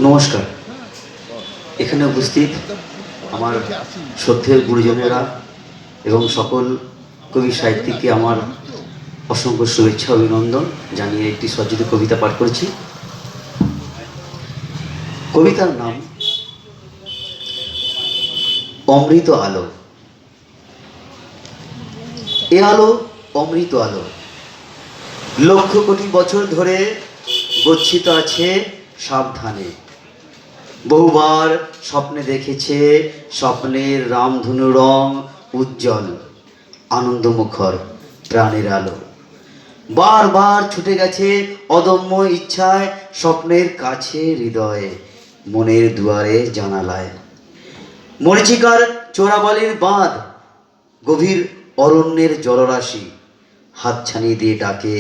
নমস্কার। এখানে উপস্থিত আমার শ্রদ্ধেয় গুরুজনেরা এবং সকল কবি সাহিত্যিককে আমার অসংখ্য শুভেচ্ছা অভিনন্দন জানিয়ে একটি সজ্জিত কবিতা পাঠ করছি। কবিতার নাম অমৃত আলো। এ আলো অমৃত আলো, লক্ষ কোটি বছর ধরে গচ্ছিত আছে সাবধানে। বহুবার স্বপ্নে দেখেছে, স্বপ্নের রামধনু রং উজ্জ্বল, আনন্দমুখর প্রাণের আলো। বারবার ছুটে গেছে অদম্য ইচ্ছায়, স্বপ্নের কাছে হৃদয়ে, মনের দুয়ারে জানালায়। মরীচিকার চোরাবালির বাঁধ, গভীর অরণ্যের জলরাশি, হাতছানি দিয়ে ডাকে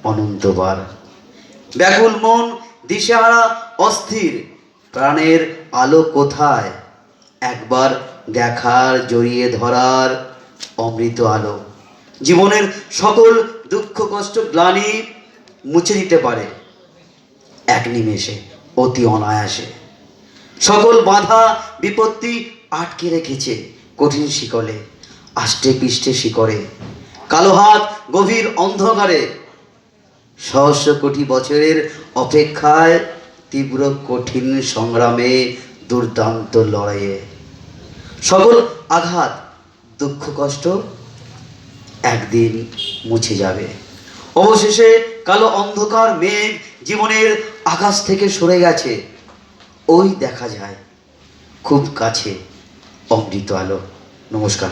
অনন্তবার। ব্যাকুল মন দিশেহারা অস্থির, প্রাণের আলো কোথায়? একবার দেখার, জড়িয়ে ধরার অমৃত আলো জীবনের সকল দুঃখ কষ্ট গ্লানি মুছে দিতে পারে এক নিমেষে, অতি অনায়াসে। সকল বাধা বিপত্তি আটকে রেখেছে কঠিন শিকলে, আষ্টে পৃষ্ঠে শিকড়ে। কালো হাত গভীর অন্ধকারে, সহস্র কোটি বছরের অপেক্ষায়, তীব্র কঠিন সংগ্রামে, দুর্দান্ত লড়াইয়ে। সকল আঘাত দুঃখ কষ্ট একদিন মুছে যাবে। অবশেষে কালো অন্ধকার মেঘ জীবনের আকাশ থেকে সরে গেছে, ওই দেখা যায় খুব কাছে অমৃত আলো। নমস্কার।